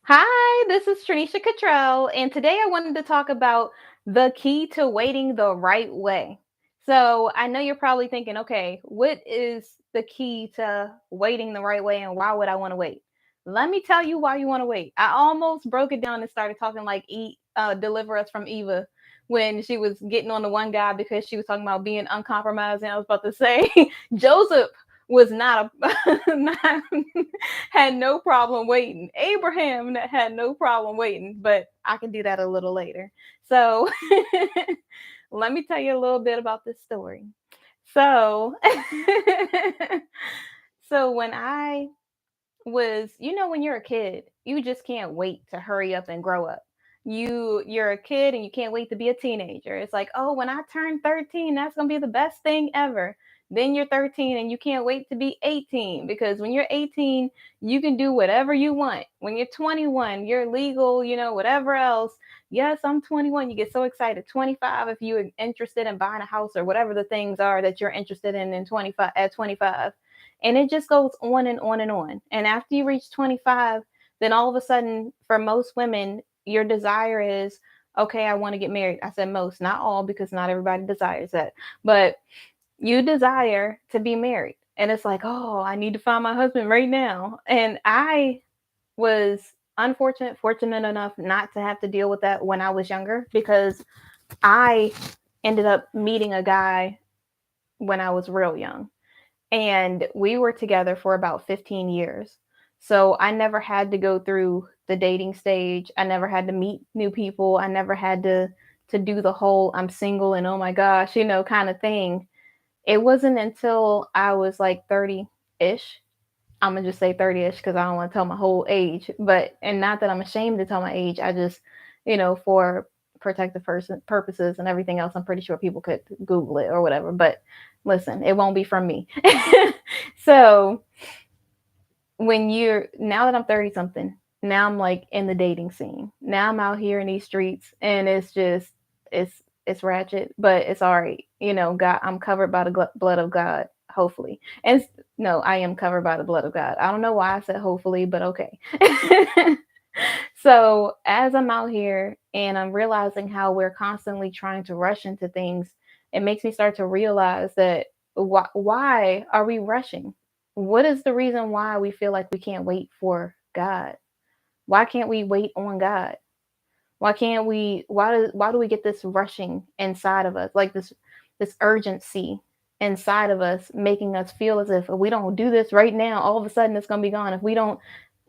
Hi, this is Trinesha Cottrell, and today I wanted to talk about the key to waiting the right way. So I know you're probably thinking, okay, what is the key to waiting the right way and why would I want to wait? Let me tell you why you want to wait. I almost broke it down and started talking like Deliver Us from Eva when she was getting on the one guy because she was talking about being uncompromising. I was about to say Joseph was not a not had no problem waiting. Abraham had no problem waiting, but I can do that a little later. So let me tell you a little bit about this story. So so when I was, when you're a kid, you just can't wait to hurry up and grow up. You're a kid and you can't wait to be a teenager. It's like, oh, when I turn 13, that's gonna be the best thing ever. Then you're 13 and you can't wait to be 18 because when you're 18, you can do whatever you want. When you're 21, you're legal, whatever else. Yes, I'm 21. You get so excited. 25 if you're interested in buying a house or whatever the things are that you're interested in 25 at 25, and it just goes on and on and on. And after you reach 25, then all of a sudden, for most women, your desire is, okay, I want to get married. I said most, not all, because not everybody desires that. But you desire to be married. And it's like, oh, I need to find my husband right now. And I was fortunate enough not to have to deal with that when I was younger because I ended up meeting a guy when I was real young, and we were together for about 15 years. So I never had to go through the dating stage. I never had to meet new people. I never had to do the whole I'm single and oh my gosh, kind of thing. It wasn't until I was like 30-ish. I'm gonna just say 30-ish because I don't want to tell my whole age. But and not that I'm ashamed to tell my age. I just, for protective purposes and everything else, I'm pretty sure people could Google it or whatever. But listen, it won't be from me. So when you're now that I'm 30 something, now I'm like in the dating scene. Now I'm out here in these streets and it's it's ratchet, but it's all right. God, I'm covered by the blood of God, hopefully. And no, I am covered by the blood of God. I don't know why I said hopefully, but okay. So as I'm out here and I'm realizing how we're constantly trying to rush into things, it makes me start to realize that why are we rushing? What is the reason why we feel like we can't wait for God? Why can't we wait on God? Why can't we why do we get this rushing inside of us? Like this urgency inside of us making us feel as if we don't do this right now, all of a sudden it's going to be gone. If we don't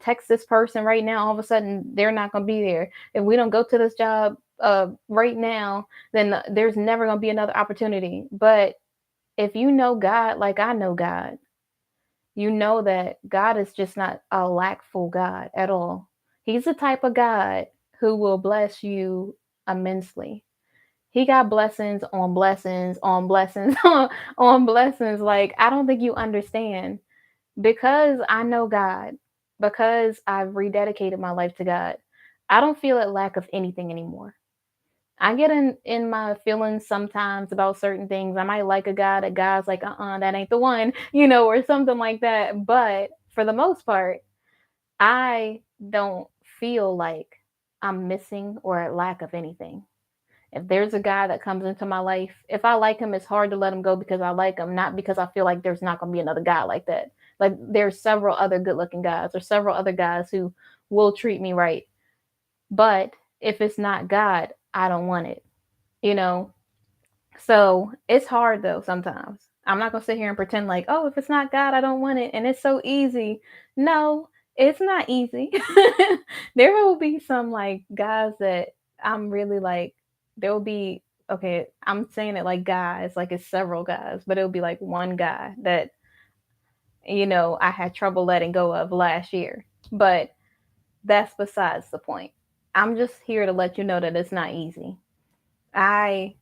text this person right now, all of a sudden they're not going to be there. If we don't go to this job right now, then there's never going to be another opportunity. But if you know God like I know God, you know that God is just not a lackful God at all. He's the type of God who will bless you immensely. He got blessings on blessings on blessings on blessings. Like, I don't think you understand. Because I know God, because I've rededicated my life to God, I don't feel a lack of anything anymore. I get in my feelings sometimes about certain things. I might like a guy that God's like, that ain't the one, or something like that. But for the most part, I don't feel like I'm missing or at lack of anything. If there's a guy that comes into my life, if I like him, it's hard to let him go because I like him, not because I feel like there's not going to be another guy like that. Like there's several other good looking guys or several other guys who will treat me right. But if it's not God, I don't want it, you know? So it's hard though sometimes. I'm not gonna sit here and pretend like, oh, if it's not God, I don't want it, and it's so easy. No, it's not easy. There will be some like guys that I'm really like. There will be okay. I'm saying it like guys, like it's several guys, but it'll be like one guy that I had trouble letting go of last year. But that's besides the point. I'm just here to let you know that it's not easy. I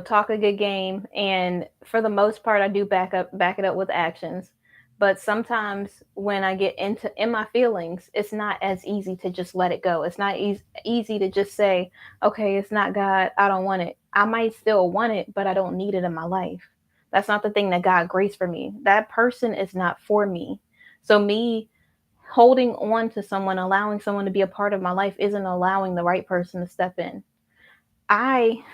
talk a good game, and for the most part I do back it up with actions. But sometimes when I get in my feelings, it's not as easy to just let it go. It's not easy to just say, okay, it's not God, I don't want it. I might still want it, but I don't need it in my life. That's not the thing that God graced for me. That person is not for me. So me holding on to someone, allowing someone to be a part of my life isn't allowing the right person to step in. I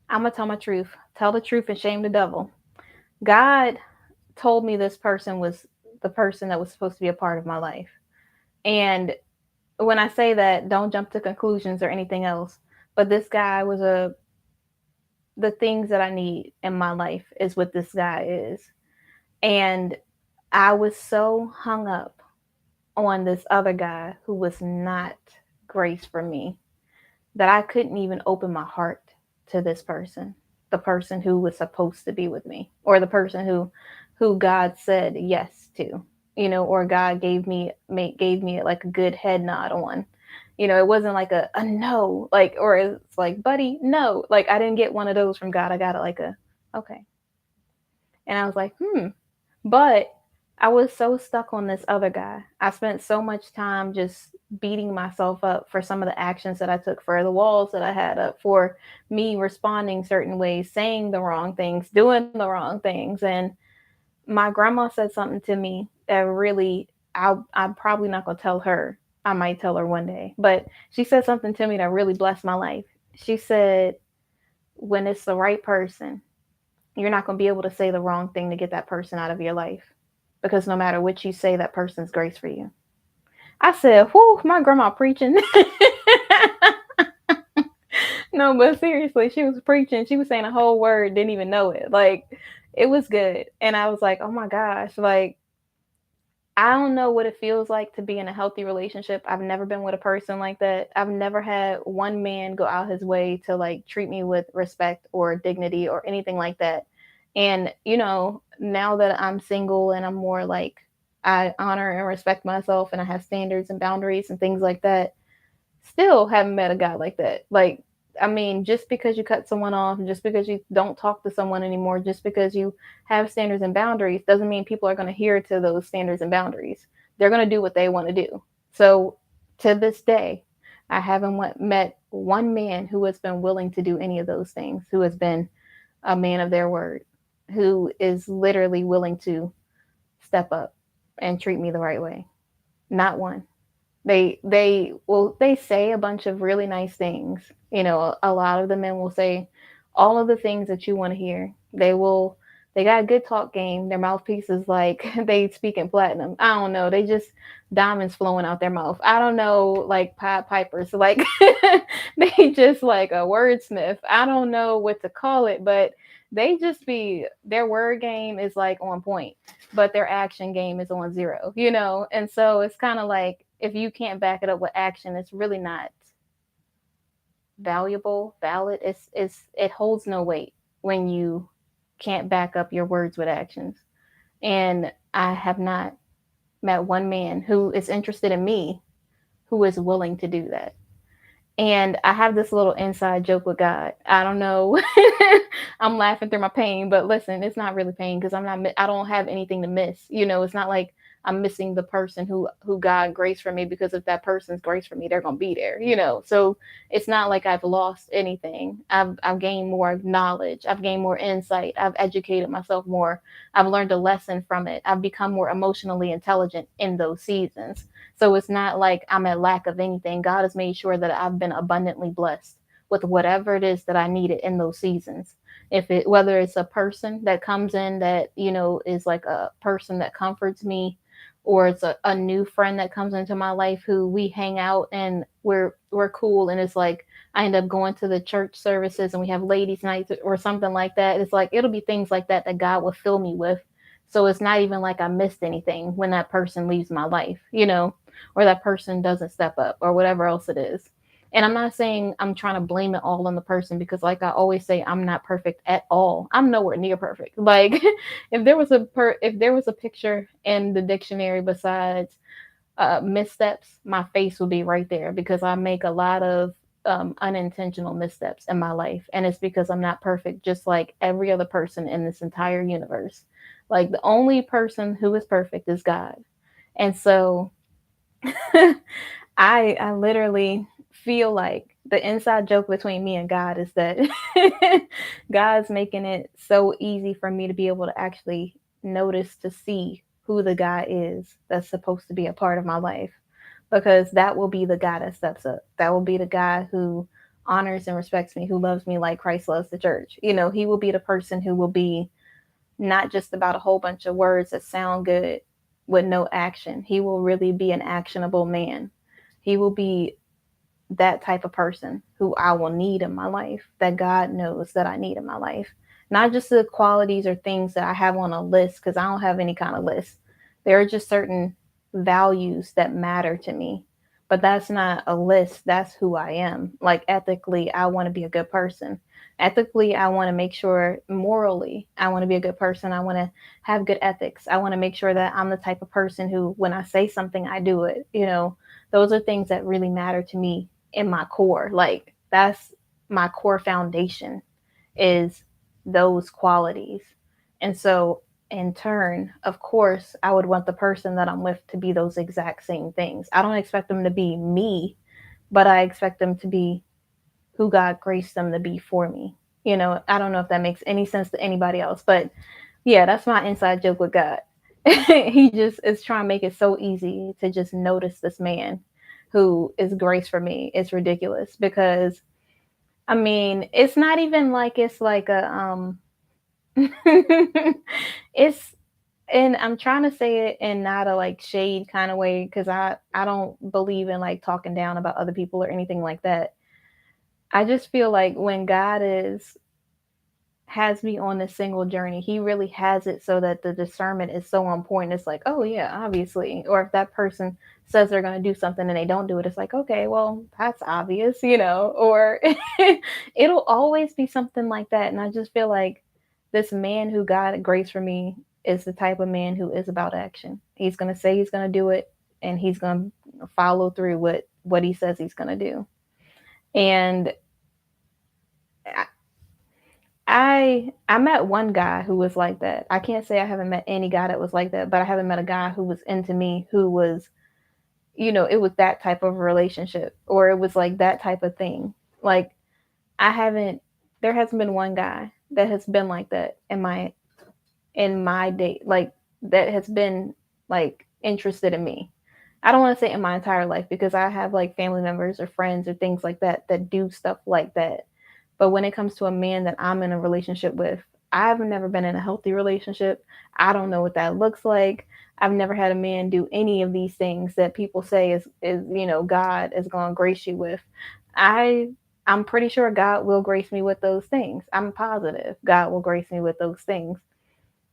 I'm gonna tell my truth. Tell the truth and shame the devil. God told me this person was the person that was supposed to be a part of my life. And when I say that, don't jump to conclusions or anything else. But this guy was a the things that I need in my life is what this guy is. And I was so hung up on this other guy who was not grace for me that I couldn't even open my heart to this person, the person who was supposed to be with me, or the person who God said yes to, or God gave me like a good head nod on. It wasn't like a no, like, or it's like, buddy, no. Like, I didn't get one of those from God. I got it like a okay. And I was like, but I was so stuck on this other guy. I spent so much time just beating myself up for some of the actions that I took, for the walls that I had up, for me responding certain ways, saying the wrong things, doing the wrong things. And my grandma said something to me that really, I'm probably not going to tell her. I might tell her one day. But she said something to me that really blessed my life. She said, when it's the right person, you're not going to be able to say the wrong thing to get that person out of your life, because no matter what you say, that person's grace for you. I said, whoo, my grandma preaching. No, but seriously, she was preaching. She was saying a whole word, didn't even know it. Like, it was good. And I was like, oh my gosh, like, I don't know what it feels like to be in a healthy relationship. I've never been with a person like that. I've never had one man go out his way to like treat me with respect or dignity or anything like that. And, now that I'm single and I'm more like, I honor and respect myself and I have standards and boundaries and things like that, still haven't met a guy like that. Like, I mean, just because you cut someone off, just because you don't talk to someone anymore, just because you have standards and boundaries, doesn't mean people are going to adhere to those standards and boundaries. They're going to do what they want to do. So, to this day, I haven't met one man who has been willing to do any of those things, who has been a man of their word, who is literally willing to step up and treat me the right way. Not one. They say a bunch of really nice things. A lot of the men will say all of the things that you want to hear. They got a good talk game. Their mouthpiece is like they speak in platinum. I don't know. They just diamonds flowing out their mouth. I don't know, like Pied Pipers. Like they just like a wordsmith. I don't know what to call it, but they just be their word game is like on point, but their action game is on zero. And so it's kind of like if you can't back it up with action, it's really not valid. It holds no weight when you can't back up your words with actions. And I have not met one man who is interested in me who is willing to do that. And I have this little inside joke with God. I don't know. I'm laughing through my pain, but listen, it's not really pain because I don't have anything to miss. It's not like I'm missing the person who God graced for me, because if that person's grace for me, they're going to be there. So it's not like I've lost anything. I've gained more knowledge. I've gained more insight. I've educated myself more. I've learned a lesson from it. I've become more emotionally intelligent in those seasons. So it's not like I'm at lack of anything. God has made sure that I've been abundantly blessed with whatever it is that I needed in those seasons. Whether it's a person that comes in that, is like a person that comforts me, or it's a new friend that comes into my life who we hang out and we're cool, and it's like I end up going to the church services and we have ladies nights or something like that. It's like it'll be things like that that God will fill me with. So it's not even like I missed anything when that person leaves my life, or that person doesn't step up or whatever else it is. And I'm not saying I'm trying to blame it all on the person, because like I always say, I'm not perfect at all. I'm nowhere near perfect. Like if there was a picture in the dictionary besides missteps, my face would be right there, because I make a lot of unintentional missteps in my life. And it's because I'm not perfect, just like every other person in this entire universe. Like the only person who is perfect is God. And so I literally feel like the inside joke between me and God is that God's making it so easy for me to be able to actually notice, to see who the guy is that's supposed to be a part of my life, because that will be the guy that steps up. That will be the guy who honors and respects me, who loves me like Christ loves the church. He will be the person who will be not just about a whole bunch of words that sound good with no action. He will really be an actionable man. He will be that type of person who I will need in my life, that God knows that I need in my life. Not just the qualities or things that I have on a list, because I don't have any kind of list. There are just certain values that matter to me. But that's not a list, that's who I am. Like ethically, I want to be a good person. Ethically, I want to make sure morally, I want to be a good person. I want to have good ethics. I want to make sure that I'm the type of person who, when I say something, I do it. Those are things that really matter to me in my core. Like that's my core foundation, is those qualities. And so in turn, of course, I would want the person that I'm with to be those exact same things. I don't expect them to be me, but I expect them to be who God graced them to be for me. I don't know if that makes any sense to anybody else, but yeah, that's my inside joke with God. He just is trying to make it so easy to just notice this man who is grace for me. It's ridiculous because I mean, it's not even like it's like a it's and I'm trying to say it in not a like shade kind of way, because I don't believe in like talking down about other people or anything like that. I just feel like when God is has me on this single journey, he really has it so that the discernment is so on point. It's like, oh yeah, obviously. Or if that person says they're going to do something and they don't do it, it's like, okay, well, that's obvious. Or it'll always be something like that. And I just feel like this man who God graced for me is the type of man who is about action. He's going to say he's going to do it, and he's going to follow through with what he says he's going to do. And I met one guy who was like that. I can't say I haven't met any guy that was like that, but I haven't met a guy who was into me who was, it was that type of relationship, or it was like that type of thing. Like I haven't there hasn't been one guy that has been like that in my date, like that has been like interested in me. I don't want to say in my entire life, because I have like family members or friends or things like that that do stuff like that. But when it comes to a man that I'm in a relationship with, I've never been in a healthy relationship. I don't know what that looks like. I've never had a man do any of these things that people say is God is going to grace you with. I I'm pretty sure God will grace me with those things. I'm positive God will grace me with those things.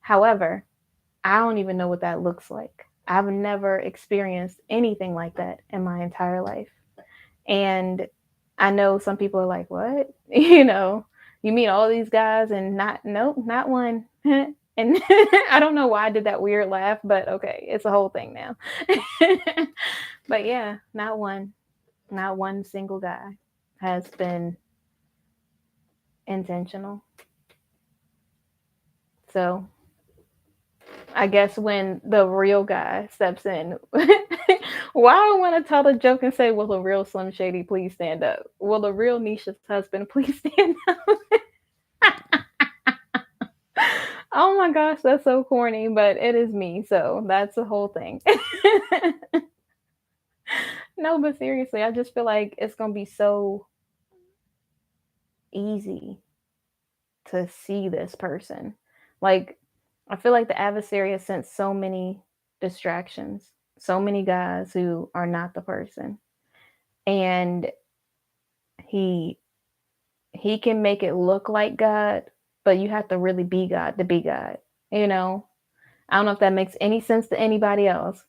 However, I don't even know what that looks like. I've never experienced anything like that in my entire life. And I know some people are like, what? You meet all these guys and nope, not one. And I don't know why I did that weird laugh, but okay, it's a whole thing now. But yeah, not one single guy has been intentional. So I guess when the real guy steps in, why I want to tell the joke and say, will the real Slim Shady please stand up? Will the real Nisha's husband please stand up? Oh my gosh, that's so corny, but it is me. So that's the whole thing. No, but seriously, I just feel like it's going to be so easy to see this person. Like, I feel like the adversary has sent so many distractions, so many guys who are not the person. And he he can make it look like God, but you have to really be God to be God. You know, I don't know if that makes any sense to anybody else,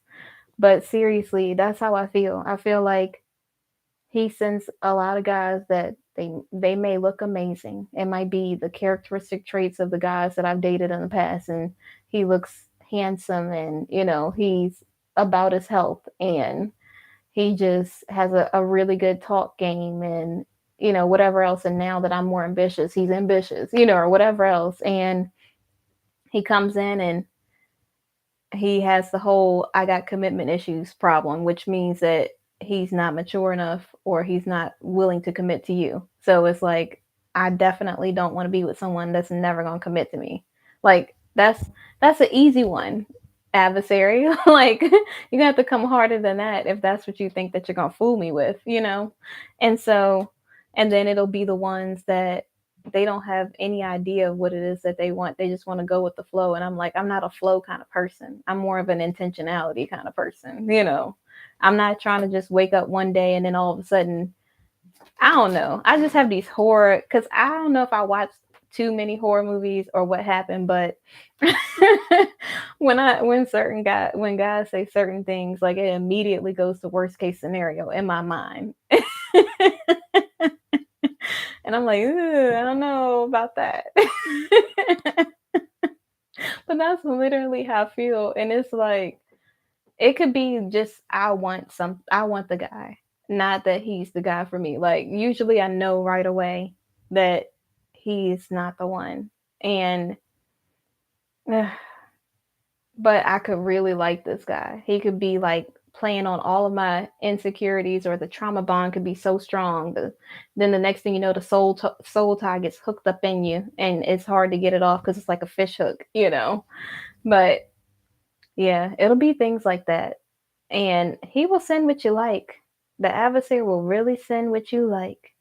but seriously, that's how I feel. I feel like he sends a lot of guys that they may look amazing. It might be the characteristic traits of the guys that I've dated in the past, and he looks handsome, and he's about his health, and he just has a really good talk game, and whatever else. And now that I'm more ambitious, he's ambitious, or whatever else. And he comes in and he has the whole I got commitment issues problem, which means that he's not mature enough, or he's not willing to commit to you. So it's like, I definitely don't want to be with someone that's never going to commit to me. Like that's an easy one. adversary. Like you have to come harder than that if that's what you think that you're gonna fool me with, you know? And so, and then it'll be the ones that they don't have any idea of what it is that they want. They just want to go with the flow. And I'm like, I'm not a flow kind of person. I'm more of an intentionality kind of person, you know. I'm not trying to just wake up one day and then all of a sudden, I don't know. I just have these horror, because I don't know if I watched too many horror movies or what happened, but when guys say certain things, like it immediately goes to worst case scenario in my mind. And I'm like, I don't know about that. But that's literally how I feel. And it's like, it could be just I want the guy, not that he's the guy for me. Like usually I know right away that he's not the one. And but I could really like this guy. He could be like playing on all of my insecurities, or the trauma bond could be so strong. Then the next thing you know, the soul tie gets hooked up in you, and it's hard to get it off because it's like a fish hook, you know. But yeah, it'll be things like that. And he will send what you like. The adversary will really send what you like.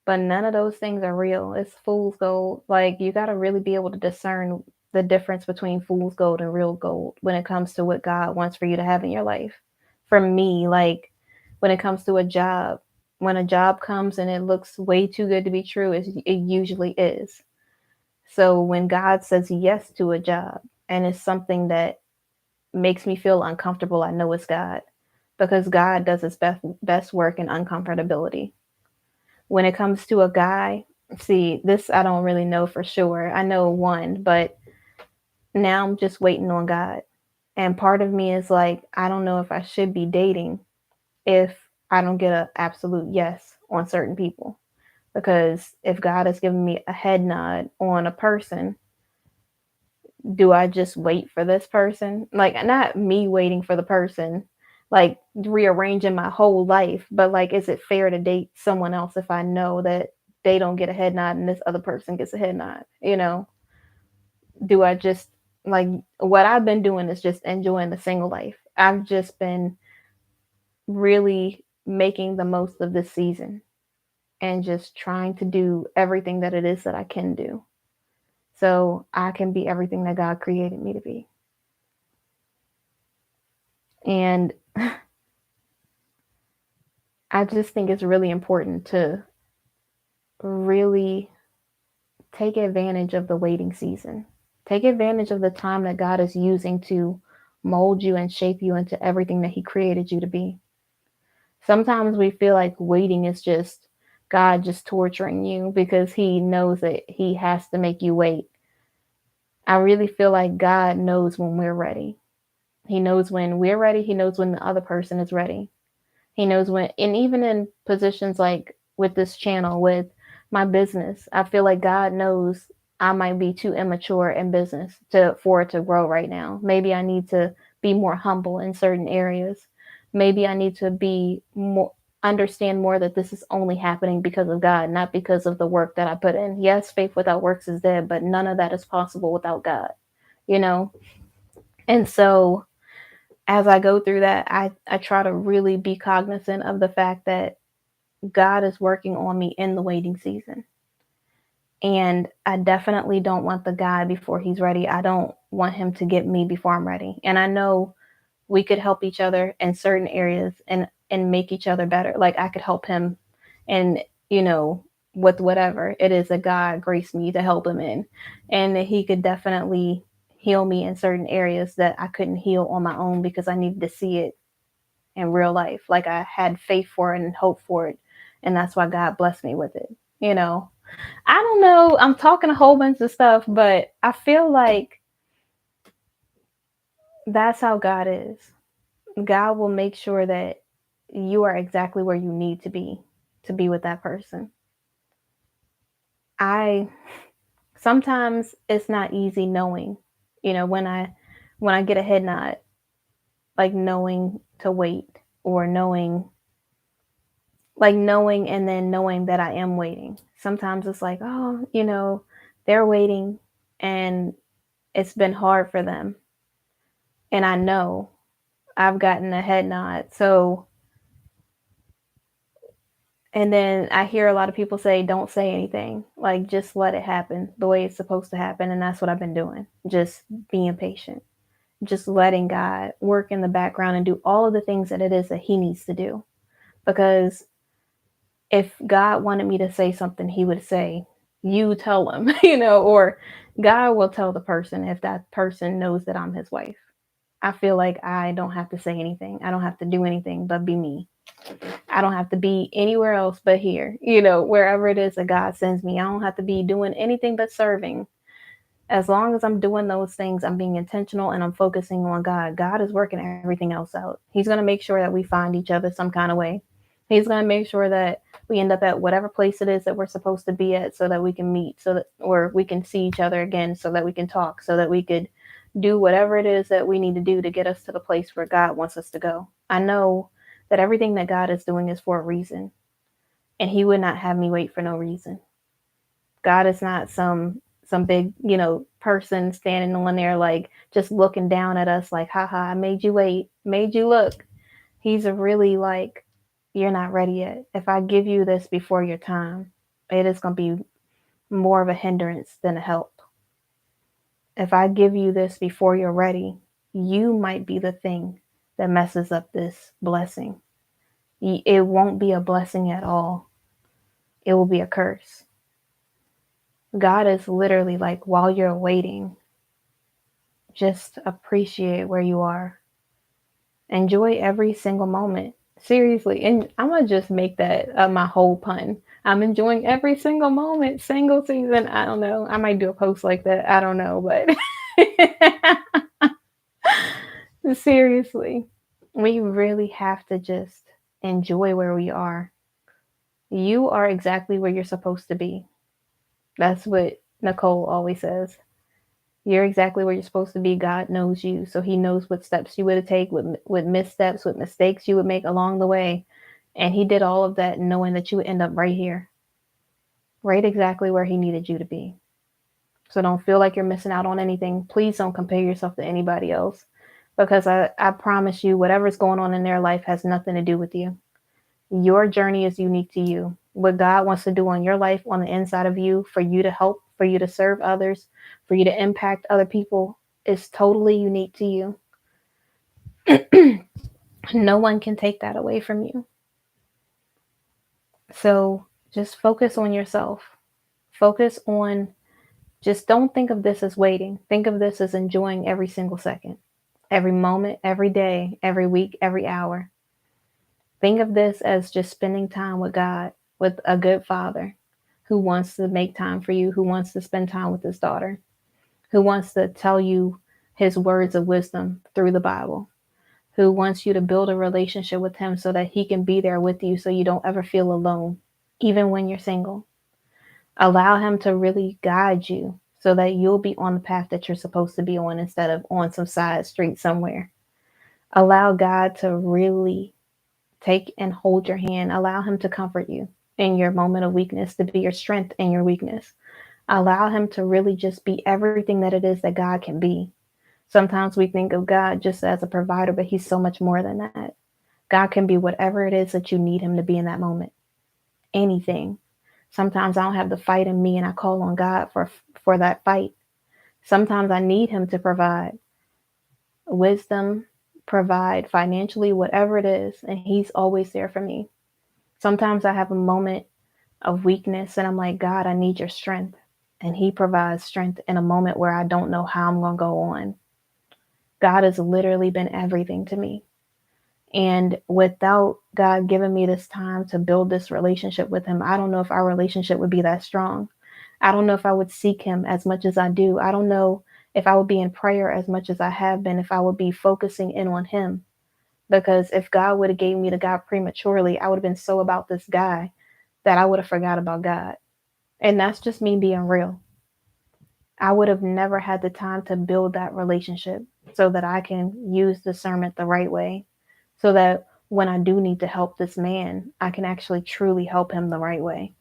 But none of those things are real. It's fool's gold. Like you got to really be able to discern the difference between fool's gold and real gold when it comes to what God wants for you to have in your life. For me, like when it comes to a job, when a job comes and it looks way too good to be true, it usually is. So when God says yes to a job and it's something that makes me feel uncomfortable, I know it's God, because God does his best work in uncomfortability. When it comes to a guy, see, this I don't really know for sure. I know one, but now I'm just waiting on God. And part of me is like, I don't know if I should be dating if I don't get an absolute yes on certain people. Because if God has given me a head nod on a person, do I just wait for this person? Like, not me waiting for the person, like rearranging my whole life, but like, is it fair to date someone else if I know that they don't get a head nod and this other person gets a head nod? You know, do I just, like, what I've been doing is just enjoying the single life. I've just been really making the most of this season and just trying to do everything that it is that I can do so I can be everything that God created me to be. And I just think it's really important to really take advantage of the waiting season. Take advantage of the time that God is using to mold you and shape you into everything that He created you to be. Sometimes we feel like waiting is just God just torturing you because He knows that He has to make you wait. I really feel like God knows when we're ready. He knows when we're ready. He knows when the other person is ready. He knows when, and even in positions like with this channel, with my business, I feel like God knows I might be too immature in business for it to grow right now. Maybe I need to be more humble in certain areas. Maybe I need to be more, understand more that this is only happening because of God, not because of the work that I put in. Yes, faith without works is dead, but none of that is possible without God, you know? And so as I go through that, I try to really be cognizant of the fact that God is working on me in the waiting season. And I definitely don't want the guy before he's ready. I don't want him to get me before I'm ready. And I know we could help each other in certain areas and make each other better. Like I could help him and, you know, with whatever it is that God graced me to help him in. And he could definitely heal me in certain areas that I couldn't heal on my own because I needed to see it in real life. Like I had faith for it and hope for it. And that's why God blessed me with it. You know, I don't know. I'm talking a whole bunch of stuff, but I feel like that's how God is. God will make sure that you are exactly where you need to be with that person. I sometimes it's not easy knowing, you know, when I get a head nod, like knowing to wait or knowing and then knowing that I am waiting. Sometimes it's like, oh, you know, they're waiting and it's been hard for them. And I know I've gotten a head nod. So, and then I hear a lot of people say, don't say anything. Like, just let it happen the way it's supposed to happen. And that's what I've been doing. Just being patient, just letting God work in the background and do all of the things that it is that He needs to do. Because if God wanted me to say something, He would say, you tell him, or God will tell the person if that person knows that I'm his wife. I feel like I don't have to say anything. I don't have to do anything but be me. I don't have to be anywhere else but here, wherever it is that God sends me. I don't have to be doing anything but serving. As long as I'm doing those things, I'm being intentional and I'm focusing on God. God is working everything else out. He's going to make sure that we find each other some kind of way. He's going to make sure that we end up at whatever place it is that we're supposed to be at so that we can meet, so that, or we can see each other again, so that we can talk, so that we could do whatever it is that we need to do to get us to the place where God wants us to go. I know that everything that God is doing is for a reason, and He would not have me wait for no reason. God is not some big, person standing on there like just looking down at us like, haha, I made you wait, made you look. He's really like, you're not ready yet. If I give you this before your time, it is going to be more of a hindrance than a help. If I give you this before you're ready, you might be the thing that messes up this blessing. It won't be a blessing at all. It will be a curse. God is literally like, while you're waiting, just appreciate where you are. Enjoy every single moment. Seriously. And I'm going to just make that my whole pun. I'm enjoying every single moment. Single season. I don't know. I might do a post like that. I don't know. But seriously, we really have to just enjoy where we are. You are exactly where you're supposed to be. That's what Nicole always says. You're exactly where you're supposed to be. God knows you, so He knows what steps you would take, what missteps, what mistakes you would make along the way. And He did all of that knowing that you would end up right here, right exactly where He needed you to be. So don't feel like you're missing out on anything. Please don't compare yourself to anybody else, because I promise you, whatever's going on in their life has nothing to do with you. Your journey is unique to you. What God wants to do on your life, on the inside of you, for you to help, for you to serve others, for you to impact other people, is totally unique to you. No one can take that away from you. So just focus on yourself. Focus on, just don't think of this as waiting. Think of this as enjoying every single second, every moment, every day, every week, every hour. Think of this as just spending time with God, with a good father who wants to make time for you, who wants to spend time with his daughter, who wants to tell you his words of wisdom through the Bible, who wants you to build a relationship with him so that he can be there with you so you don't ever feel alone, even when you're single. Allow him to really guide you so that you'll be on the path that you're supposed to be on instead of on some side street somewhere. Allow God to really take and hold your hand. Allow him to comfort you in your moment of weakness, to be your strength in your weakness. Allow him to really just be everything that it is that God can be. Sometimes we think of God just as a provider, but he's so much more than that. God can be whatever it is that you need him to be in that moment. Anything. Sometimes I don't have the fight in me and I call on God for that fight. Sometimes I need him to provide wisdom, provide financially, whatever it is, and he's always there for me. Sometimes I have a moment of weakness and I'm like, God, I need your strength. And he provides strength in a moment where I don't know how I'm going to go on. God has literally been everything to me. And without God giving me this time to build this relationship with him, I don't know if our relationship would be that strong. I don't know if I would seek him as much as I do. I don't know if I would be in prayer as much as I have been, if I would be focusing in on him. Because if God would have gave me the guy prematurely, I would have been so about this guy that I would have forgot about God. And that's just me being real. I would have never had the time to build that relationship so that I can use discernment the right way, so that when I do need to help this man, I can actually truly help him the right way.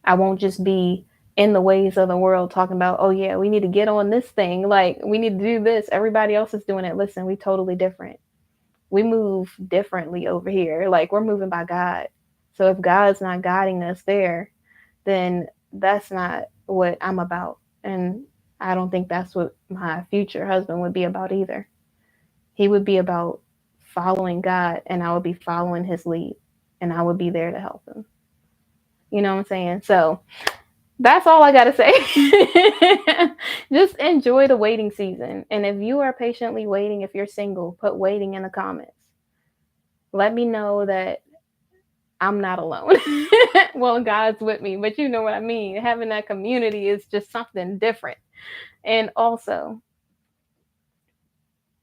I won't just be in the ways of the world, talking about, oh yeah, we need to get on this thing, like we need to do this, everybody else is doing it. Listen, we totally different. We move differently over here. Like, we're moving by God. So if God's not guiding us there, then that's not what I'm about. And I don't think that's what my future husband would be about either. He would be about following God, and I would be following his lead, and I would be there to help him. You know what I'm saying? So that's all I got to say. Just enjoy the waiting season. And if you are patiently waiting, if you're single, put waiting in the comments. Let me know that I'm not alone. Well, God's with me, but you know what I mean. Having that community is just something different. And also,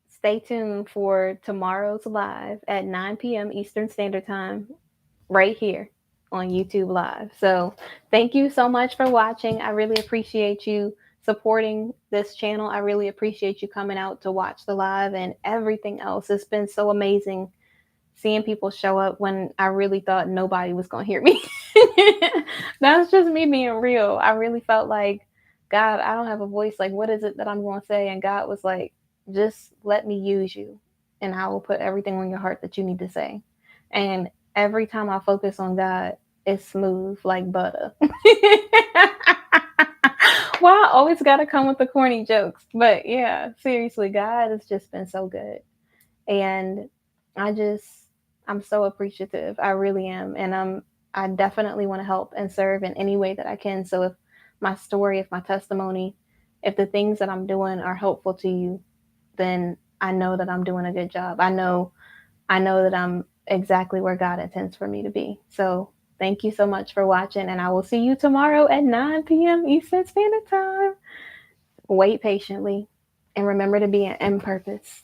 stay tuned for tomorrow's live at 9 p.m. Eastern Standard Time, right here on YouTube Live. So, thank you so much for watching. I really appreciate you supporting this channel. I really appreciate you coming out to watch the live and everything else. It's been so amazing seeing people show up when I really thought nobody was going to hear me. That's just me being real. I really felt like, God, I don't have a voice. Like, what is it that I'm going to say? And God was like, just let me use you, and I will put everything on your heart that you need to say. And every time I focus on God, it's smooth like butter. Well, I always got to come with the corny jokes. But yeah, seriously, God has just been so good. And I just, I'm so appreciative. I really am. And I definitely want to help and serve in any way that I can. So if my story, if my testimony, if the things that I'm doing are helpful to you, then I know that I'm doing a good job. I know that I'm exactly where God intends for me to be. So thank you so much for watching, and I will see you tomorrow at 9 p.m. Eastern Standard Time. Wait patiently and remember to be an M purpose.